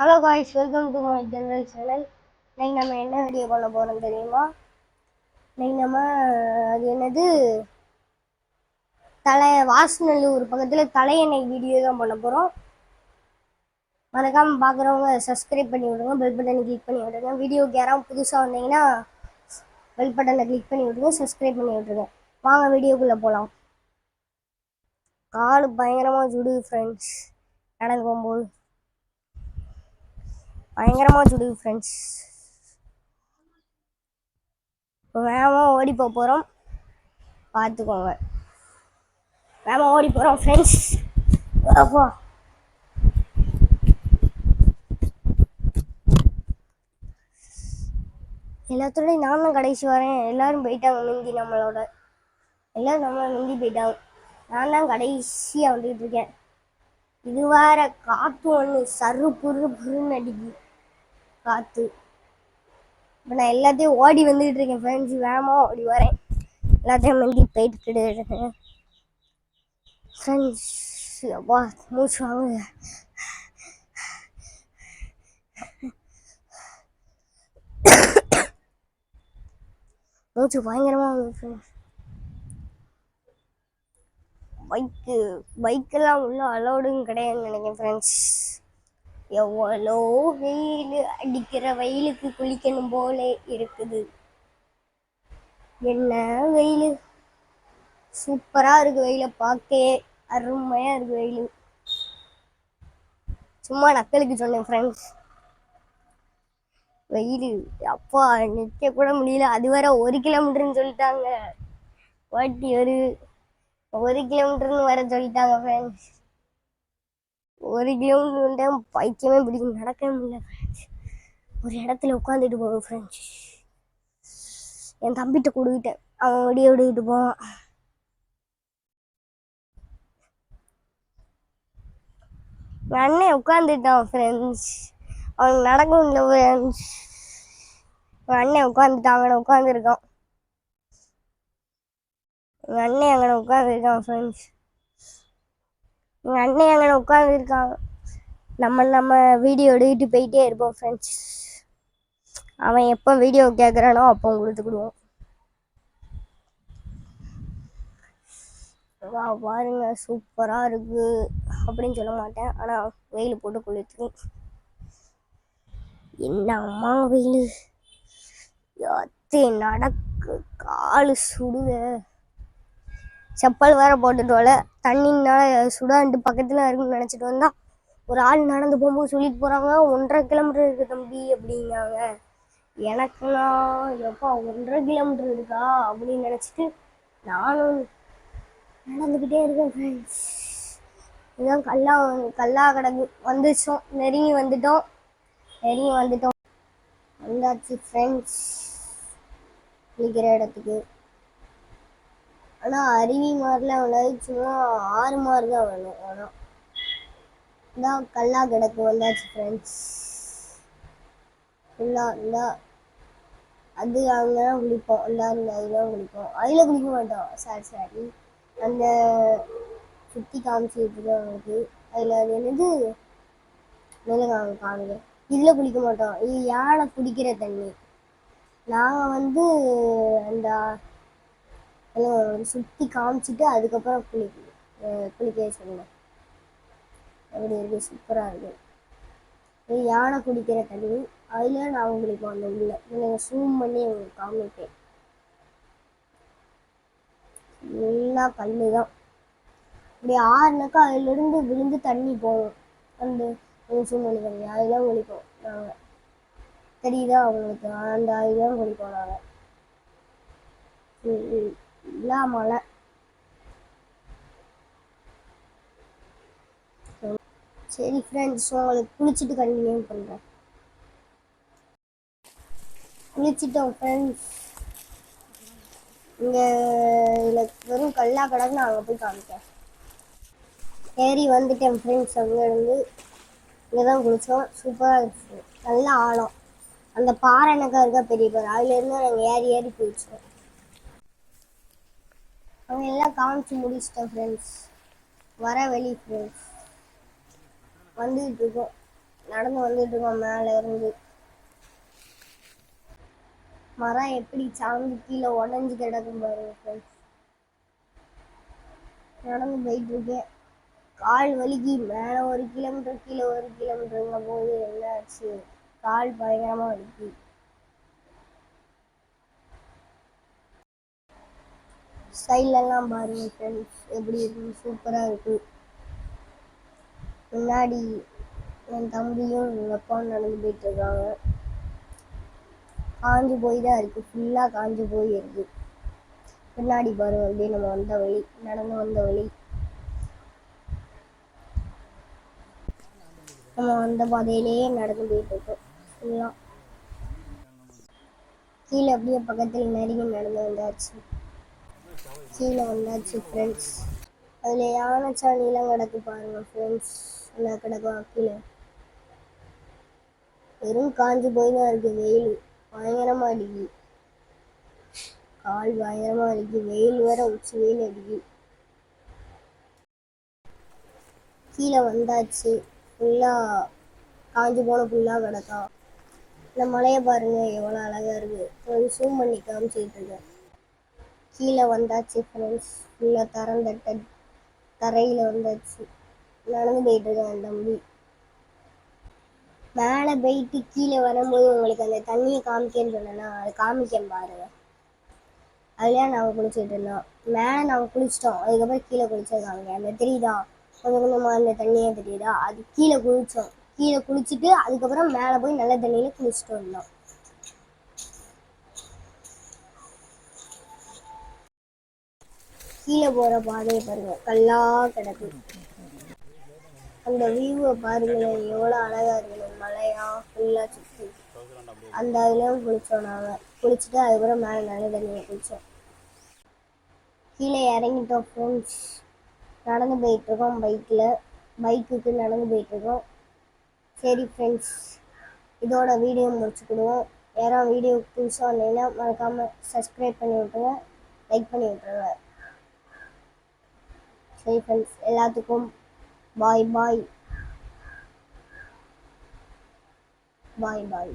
Hello guys, welcome to my general channel. இன்னைக்கு நம்ம என்ன வீடியோ பண்ண போகிறோம் தெரியுமா? இன்னைக்கு நம்ம அது என்னது வாசநல்லூர் பக்கத்தில் தலையெண்ணெய் வீடியோ தான் பண்ண போகிறோம். மறக்காமல் பார்க்குறவங்க சப்ஸ்கிரைப் பண்ணி விடுங்க, பெல் பட்டனை கிளிக் பண்ணி விடுங்க. வீடியோக்கு யாராவது புதுசாக வந்தீங்கன்னா பெல் பட்டனை கிளிக் பண்ணி விடுங்க, சப்ஸ்கிரைப் பண்ணி விட்ருங்க. வாங்க வீடியோக்குள்ளே போகலாம். காலு பயங்கரமாக சுடுது ஃப்ரெண்ட்ஸ். நடந்து போகும்போது பயங்கரமாக சுடுது ஃப்ரெண்ட்ஸ். இப்போ வேகமாக ஓடி போகிறோம், பார்த்துக்கோங்க. வேகமாக ஓடி போகிறோம் ஃப்ரெண்ட்ஸ். அப்போ எல்லாத்தோடையும் நான் தான் கடைசி வரேன். எல்லோரும் போயிட்டாங்க மிந்தி, எல்லோரும் நம்மளை மிந்தி போயிட்டாங்க. நான் தான் கடைசியாக வந்துக்கிட்டு இருக்கேன். இது வேற காற்று ஒன்று சரு புருன்னு அடிக்குது காற்று. இப்போ நான் எல்லாத்தையும் ஓடி வந்துக்கிட்டு இருக்கேன் ஃப்ரெண்ட்ஸ். வேகமாக ஓடி வரேன், எல்லாத்தையும் மிந்தி போயிட்டு இருக்கேன் ஃப்ரெண்ட்ஸ். அப்பா மூச்சு வாங்க. மூச்சு பயங்கரமாக ஃப்ரெண்ட்ஸ். பைக்கெல்லாம் உள்ள அலோடுன்னு கிடையாதுன்னு நினைக்கிறேன் ஃப்ரெண்ட்ஸ். எவ்வளோ வெயில் அடிக்கிற வெயிலுக்கு குளிக்கணும் போல இருக்குது. என்ன வெயில், சூப்பராக இருக்குது வெயிலை பார்க்க, அருமையாக இருக்குது வெயில். சும்மா நக்கலுக்கு சொன்னேன் ஃப்ரெண்ட்ஸ். வெயில் அப்பா நிற்க கூட முடியல. அது வேற 1 கிலோமீட்டர்னு சொல்லிட்டாங்க. வாட்டி 1 கிலோமீட்டர்னு வேற சொல்லிட்டாங்க ஃப்ரெண்ட்ஸ். 1 கிலோமீட்டர் பைத்தியமே பிடிக்கும், நடக்கவே முடியல ஃப்ரெண்ட்ஸ். ஒரு இடத்துல உட்காந்துட்டு போவோம் ஃப்ரெண்ட்ஸ். என் தம்பிகிட்ட கொடுக்கிட்டேன், அவன் விடிக்கிட்டு போவான். என் அண்ணன் உட்காந்துட்டான் ஃப்ரெண்ட்ஸ். அவனுக்கு நடக்கும் இல்லை ஃப்ரெண்ட்ஸ். என் அண்ணன் உட்காந்துட்டான், அங்கே உட்காந்துருக்கான். எங்கள் அண்ணன் அங்கே உட்காந்துருக்கான் ஃப்ரெண்ட்ஸ். எங்கள் அண்ணன் அங்கே உட்காந்துருக்கான். நம்ம வீடியோ எடுத்துட்டு போயிட்டே இருப்போம் ஃப்ரெண்ட்ஸ். அவன் எப்போ வீடியோ கேட்குறானோ அப்போ கொடுத்துக்கிடுவோம். பாருங்க சூப்பராக இருக்குது அப்படின்னு சொல்ல மாட்டேன், ஆனால் வெயில் போட்டு குளிச்சு. என்னம்மா வெயில், நடக்கு காலு சுடுத. செப்பல் வேற போட்டுட்டு வரல, தண்ணினால சுடான்ட்டு பக்கத்தில் இருக்குன்னு நினச்சிட்டு வந்தா ஒரு ஆள் நடந்து போகும்போது சொல்லிட்டு போகிறாங்க 1.5 கிலோமீட்டர் இருக்குது தம்பி அப்படின்னாங்க. எனக்குன்னா எப்பா 1.5 கிலோமீட்டர் இருக்கா அப்படின்னு நினச்சிட்டு நானும் நடந்துக்கிட்டே இருக்கேன் ஃப்ரெண்ட்ஸ். இதுதான் கல்லா கிடக்கு. வந்துச்சோம், நெருங்கி வந்துட்டோம் வந்தாச்சு ஃப்ரெண்ட்ஸ் குளிக்கிற இடத்துக்கு. ஆனால் அருவி மாதிரிலாம் விளையாடி சும்மா 6 மாதிரி தான் வேணும். ஆனால் இதான் கல்லா கிடக்கு, வந்தாச்சு ஃப்ரெண்ட்ஸ். ஃபுல்லாக அது அங்கே தான் குளிப்போம், எல்லாரும் அதுதான் குளிப்போம். அதில் குளிக்க மாட்டோம், சாரி அந்த சுற்றி காமிச்சிட்டு தான் அவங்களுக்கு. அதில் அது என்னது காணுங்க. இதில் குளிக்க மாட்டோம், இது யானை குடிக்கிற தண்ணி. நாங்கள் அந்த சுற்றி காமிச்சிட்டு அதுக்கப்புறம் குளிக்க சொன்னோம். அப்படி இருக்குது, சூப்பராக இருக்குது. இது யானை குடிக்கிற தண்ணி, அதில் நாங்கள் குளிப்போம். அந்த உள்ள நீங்கள் ஜூம் பண்ணி உங்களுக்கு காமிப்பேன். நல்லா கல் தான். இப்படி ஆறுனாக்கா அதிலிருந்து விழுந்து தண்ணி போகும். அந்த ஜூம் பண்ணி தண்ணி அதெல்லாம் குளிப்போம் நாங்கள். தெரியுதா அவங்களுக்கு? அந்த இதெல்லாம் குளிப்போம் நாங்கள். மழை. சரி ஃப்ரெண்ட்ஸ், உங்களுக்கு குளிச்சுட்டு கண்டினியூ பண்ணுறேன். குளிச்சிட்டோம் ஃப்ரெண்ட்ஸ். இங்கே இதில் வெறும் கல்லா கிடக்கு, நான் அங்கே போய் காமிப்பேன். ஏறி வந்துட்டேன் ஃப்ரெண்ட்ஸ். அங்கேருந்து இங்கே தான் குளித்தோம், சூப்பராக இருந்துச்சு. நல்லா ஆழம். அந்த பாறை எனக்கா இருக்கா பெரிய பாறை, அதுலேருந்து நாங்கள் ஏறி குளிச்சோம். அவங்க எல்லாம் காமிச்சு முடிச்சிட்டோம் ஃப்ரெண்ட்ஸ். வர வெளி ஃப்ரெண்ட்ஸ் வந்துக்கிட்டு இருக்கோம். நடந்து வந்துட்டு இருக்கோம். மேலே இருந்து மரம் எப்படி சாஞ்சு கீழே உடஞ்சி கிடக்கும் பாருங்க ஃப்ரெண்ட்ஸ். நடந்து போயிட்டு இருக்கேன். கால் வலிக்கு. மேலே 1 கிலோமீட்டர் கீழே 1 கிலோமீட்டருங்க போது என்ன ஆச்சு, கால் பயங்கரமா வலிக்கு. சைட்லெல்லாம் பாருங்க ஃப்ரெண்ட்ஸ் எப்படி இருக்கு, சூப்பராக இருக்கு. முன்னாடி என் தம்பியும் எங்கள் அப்பாவும் நடந்து போயிட்டு இருக்காங்க. காஞ்சு போய் தான் இருக்கு, ஃபுல்லாக காஞ்சு போய் இருக்கு. பின்னாடி பாருங்க அப்படியே நம்ம வந்த வழி, நடந்து வந்த வழி. நம்ம வந்த பாதையிலேயே நடந்து போயிட்டு இருக்கோம் ஃபுல்லாக. கீழே அப்படியே பக்கத்தில் நெருங்கி நடந்து வந்தாச்சு. கீழே வந்தாச்சு ஃப்ரெண்ட்ஸ். அதில் யானைச்சாணிலாம் கிடக்கு பாருங்க ஃப்ரெண்ட்ஸ். எல்லாம் கிடக்கும் கீழே. வெறும் காஞ்சு போய் தான் இருக்கு. வெயில் பயங்கரமாக அடிக்கு. கால் பயங்கரமாக அடிக்கு. வெயில் வேற உச்சி வெயில் அடிக்கு. கீழே வந்தாச்சு. ஃபுல்லாக காஞ்சு போன ஃபுல்லாக கிடக்கா. இந்த மலையை பாருங்க எவ்வளோ அழகாக இருக்குது. கொஞ்சம் ஜூம் பண்ணி காமிச்சிட்டு இருக்கேன். கீழே வந்தாச்சு ஃப்ரெண்ட்ஸ். ஃபுல்லாக தரையில் வந்தாச்சு. நடந்து போயிட்டு இருக்கேன் என் தம்பி. மேலே போயிட்டு கீழே வரும்போது உங்களுக்கு அந்த தண்ணியை காமிக்கேன்னு சொன்னேன்னா அது காமிக்கேன் பாருங்க. அதுலேயே நாங்கள் குளிச்சுட்டு இருந்தோம். மேலே நாங்கள் குளிச்சிட்டோம். அதுக்கப்புறம் கீழே குளிச்சிருக்காங்க. அந்த தெரியுதா, கொஞ்சம் கொஞ்சமாக அந்த தண்ணியே தெரியுதா, அது கீழே குளித்தோம். கீழே குளிச்சுட்டு அதுக்கப்புறம் மேலே போய் நல்ல தண்ணியில் குளிச்சுட்டு வந்தோம். கீழே போகிற பாதையை பாருங்க, கல்லாக கிடக்கு. அந்த வியூவை பாருங்களேன் எவ்வளோ அழகாக இருக்குது. மலையா ஃபுல்லாக சுற்றி அந்த அதுலேயும் குளித்தோம். நாங்கள் குளிச்சுட்டு அதுக்கப்புறம் மேலே நல்ல தண்ணியை குளித்தோம். கீழே இறங்கிட்டோம் ஃப்ரெண்ட்ஸ். நடந்து போயிட்டுருக்கோம் பைக்குக்கு நடந்து போயிட்டுருக்கோம். சரி ஃப்ரெண்ட்ஸ், இதோட வீடியோ முடிச்சுக்கிடுவோம். யாரும் வீடியோ புதுசாக வந்தீங்கன்னா மறக்காமல் சப்ஸ்கிரைப் பண்ணி விட்ருங்க, லைக் பண்ணி விட்ருங்க. சரி ஃப்ரெண்ட்ஸ், எல்லாத்துக்கும் பாய் பாய் பாய் பாய்.